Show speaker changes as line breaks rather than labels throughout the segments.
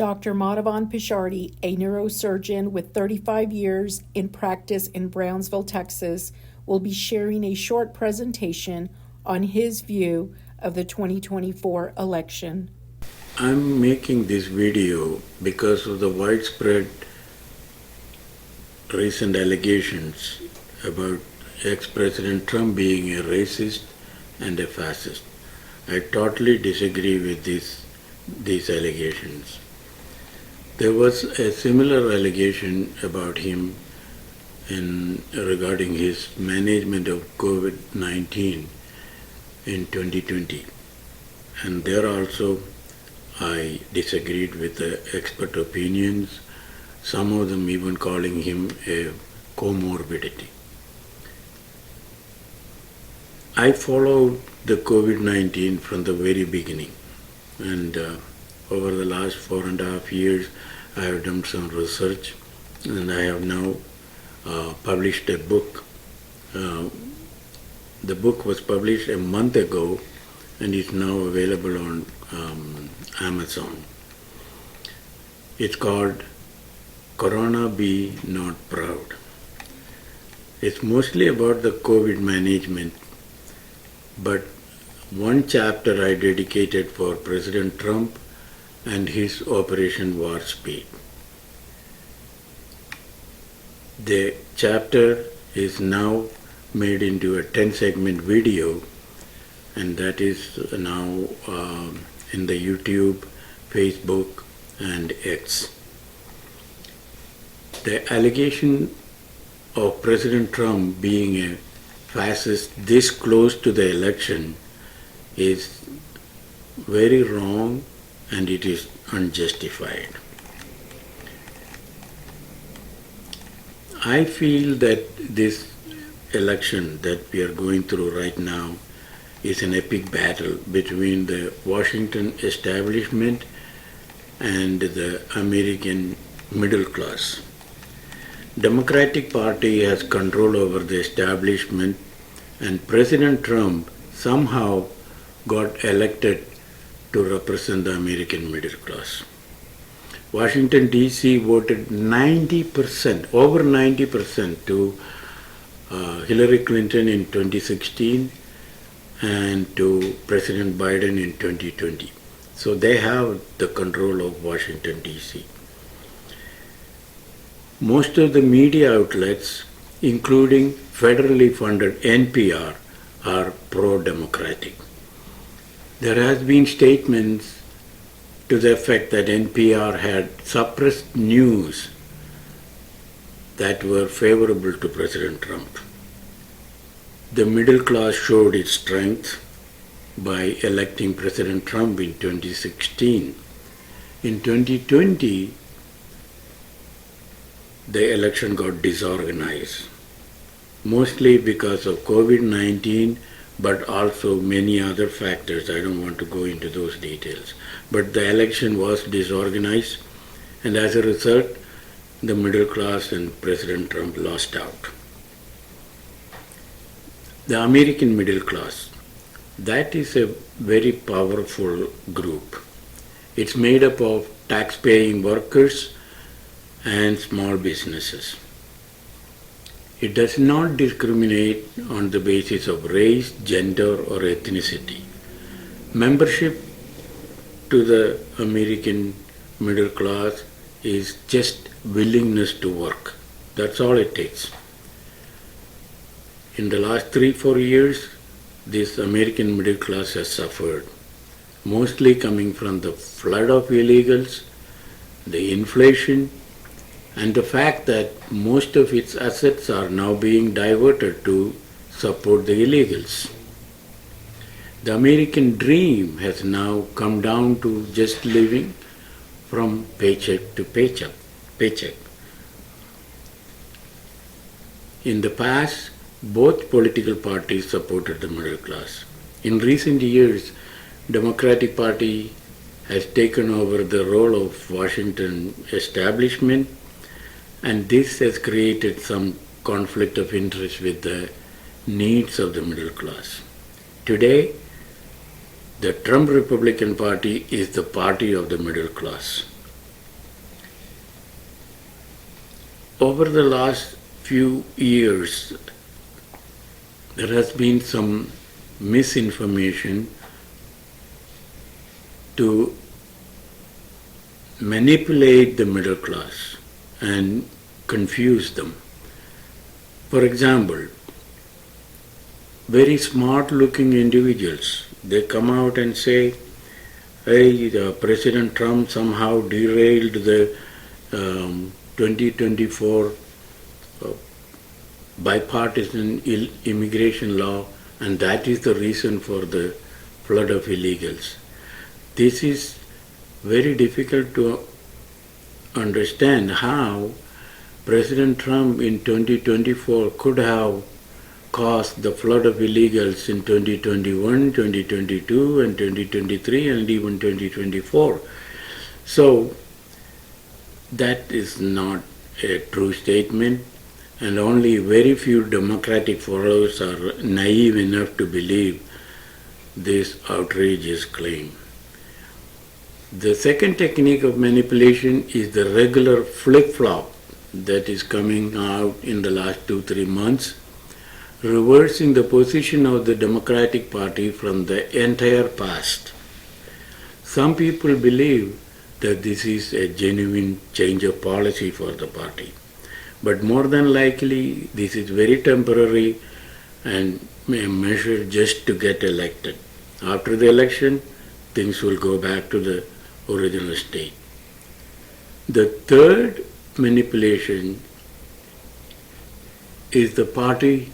Dr. Madhavan Pishardi, a neurosurgeon with 35 years in practice in Brownsville, Texas, will be sharing a short presentation on his view of the 2024 election.
I'm making this video because of the widespread recent allegations about ex-President Trump being a racist and a fascist. I totally disagree with these allegations. There was a similar allegation about him regarding his management of COVID-19 in 2020. And there also I disagreed with the expert opinions, some of them even calling him a comorbidity. I followed the COVID-19 from the very beginning, and over the last 4.5 years I have done some research, and I have now published a book. The book was published a month ago and is now available on Amazon. It's called Corona Be Not Proud. It's mostly about the COVID management, but one chapter I dedicated for President Trump and his Operation Warp Speed. The chapter is now made into a 10-segment video, and that is now in the YouTube, Facebook, and X. The allegation of President Trump being a fascist this close to the election is very wrong, and it is unjustified. I feel that this election that we are going through right now is an epic battle between the Washington establishment and the American middle class. Democratic Party has control over the establishment, and President Trump somehow got elected to represent the American middle class. Washington, D.C. voted 90%, over 90% to Hillary Clinton in 2016 and to President Biden in 2020. So they have the control of Washington, D.C. Most of the media outlets, including federally funded NPR, are pro-democratic. There has been statements to the effect that NPR had suppressed news that were favorable to President Trump. The middle class showed its strength by electing President Trump in 2016. In 2020, the election got disorganized, mostly because of COVID-19, but also many other factors. I don't want to go into those details. But the election was disorganized, and as a result, the middle class and President Trump lost out. The American middle class, that is a very powerful group. It's made up of tax-paying workers and small businesses. It does not discriminate on the basis of race, gender, or ethnicity. Membership to the American middle class is just willingness to work. That's all it takes. In the last 3-4 years, this American middle class has suffered, mostly coming from the flood of illegals, the inflation, and the fact that most of its assets are now being diverted to support the illegals. The American dream has now come down to just living from paycheck to paycheck. In the past, both political parties supported the middle class. In recent years, Democratic Party has taken over the role of Washington establishment, and this has created some conflict of interest with the needs of the middle class. Today, the Trump Republican Party is the party of the middle class. over the last few years, there has been some misinformation to manipulate the middle class and confuse them. For example, very smart looking individuals, they come out and say, hey, President Trump somehow derailed the 2024 bipartisan immigration law, and that is the reason for the flood of illegals. This is very difficult to understand how President Trump in 2024 could have caused the flood of illegals in 2021, 2022, and 2023, and even 2024. So that is not a true statement, and only very few Democratic followers are naive enough to believe this outrageous claim. The second technique of manipulation is the regular flip-flop that is coming out in the last 2-3 months, reversing the position of the Democratic Party from the entire past. Some people believe that this is a genuine change of policy for the party, but more than likely this is very temporary and a measure just to get elected. After the election, things will go back to the original state. The third manipulation is the party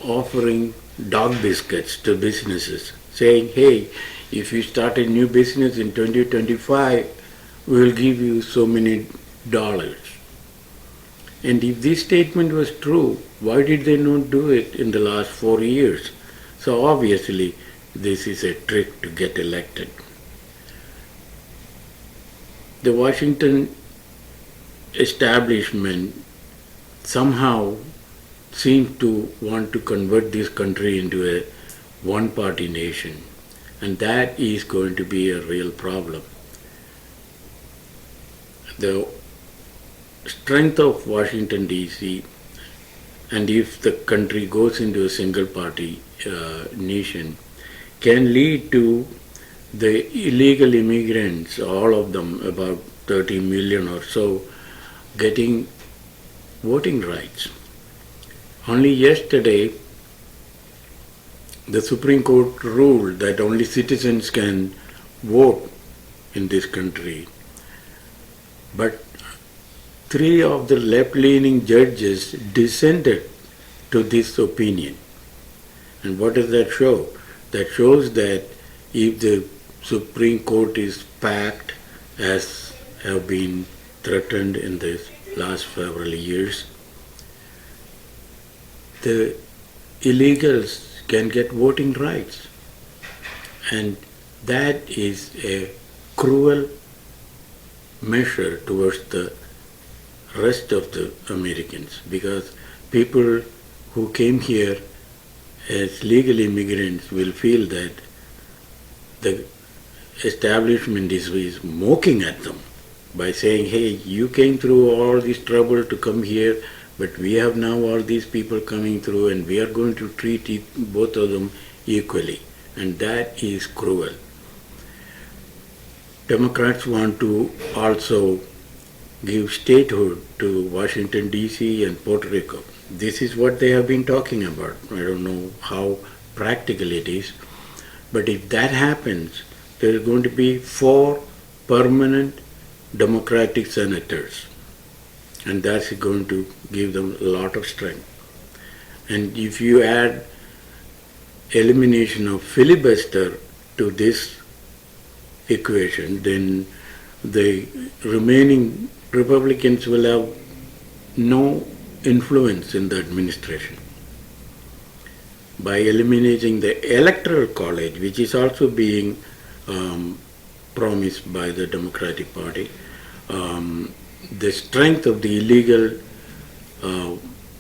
offering dog biscuits to businesses, saying, hey, if you start a new business in 2025, we will give you so many dollars. And if this statement was true, why did they not do it in the last 4 years? So obviously, this is a trick to get elected. The Washington establishment somehow seems to want to convert this country into a one-party nation, and that is going to be a real problem. The strength of Washington, D.C., and if the country goes into a single-party nation, can lead to the illegal immigrants, all of them, about 30 million or so, getting voting rights. Only yesterday, the Supreme Court ruled that only citizens can vote in this country. But 3 of the left-leaning judges dissented to this opinion. And what does that show? That shows that if the Supreme Court is packed, as have been threatened in the last several years, the illegals can get voting rights. And that is a cruel measure towards the rest of the Americans, because people who came here as legal immigrants will feel that the establishment is mocking at them by saying, hey, you came through all this trouble to come here, but we have now all these people coming through and we are going to treat both of them equally. And that is cruel. Democrats want to also give statehood to Washington, D.C. and Puerto Rico. This is what they have been talking about. I don't know how practical it is, but if that happens, there is going to be 4 permanent Democratic senators, and that's going to give them a lot of strength. And if you add elimination of filibuster to this equation, then the remaining Republicans will have no influence in the administration. By eliminating the Electoral College, which is also being promised by the Democratic Party, the strength of the illegal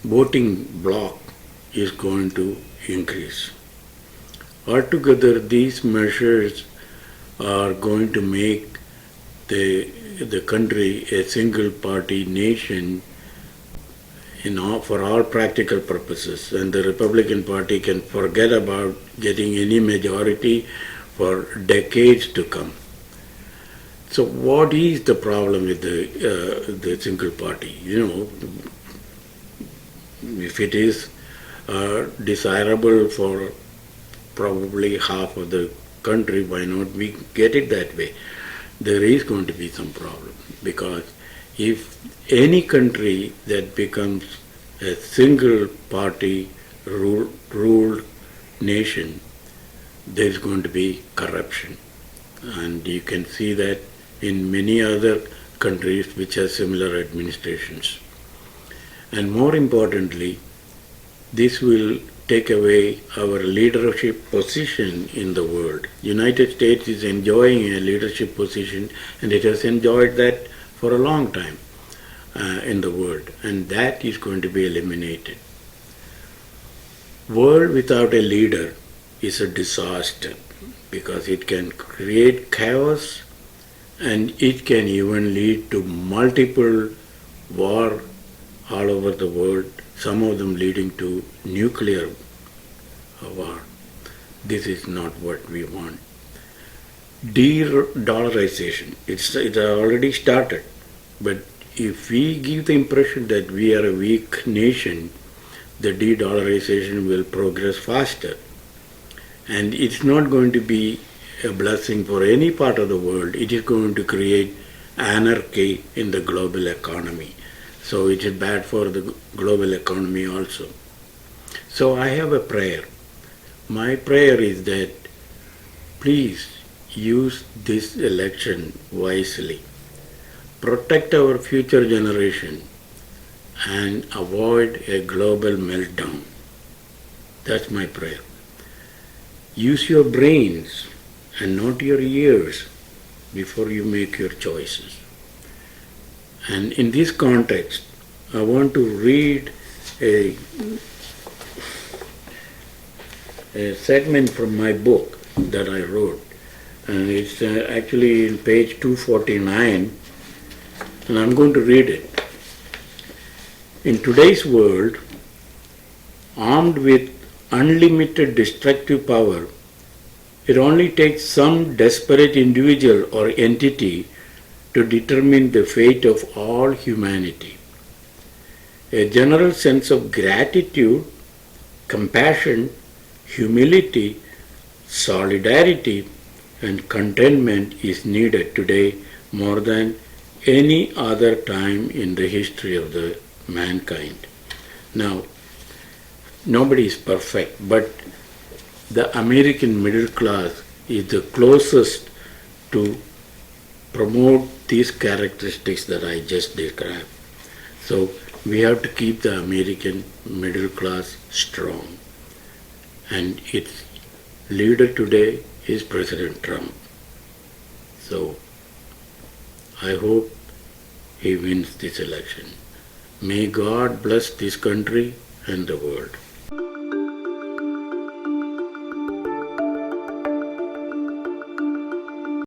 voting bloc is going to increase. Altogether, these measures are going to make the country a single-party nation for all practical purposes, and the Republican Party can forget about getting any majority for decades to come. So what is the problem with the single party? If it is desirable for probably half of the country, why not we get it that way? There is going to be some problem, because if any country that becomes a single party ruled nation, there is going to be corruption. And you can see that in many other countries which have similar administrations. And more importantly, this will take away our leadership position in the world. United States is enjoying a leadership position, and it has enjoyed that for a long time in the world, and that is going to be eliminated. World without a leader is a disaster, because it can create chaos, and it can even lead to multiple war all over the world, some of them leading to nuclear war. This is not what we want. De-dollarization, it's already started, but if we give the impression that we are a weak nation, the de-dollarization will progress faster. And it's not going to be a blessing for any part of the world. It is going to create anarchy in the global economy. So it is bad for the global economy also. So I have a prayer. My prayer is that please use this election wisely. Protect our future generation and avoid a global meltdown. That's my prayer. Use your brains and not your ears before you make your choices. And in this context, I want to read a segment from my book that I wrote. And it's actually in page 249, and I'm going to read it. In today's world, armed with unlimited destructive power, it only takes some desperate individual or entity to determine the fate of all humanity. A general sense of gratitude, compassion, humility, solidarity, and contentment is needed today more than any other time in the history of the mankind. Now, nobody is perfect, but the American middle class is the closest to promote these characteristics that I just described. So we have to keep the American middle class strong. And its leader today is President Trump. So I hope he wins this election. May God bless this country and the world.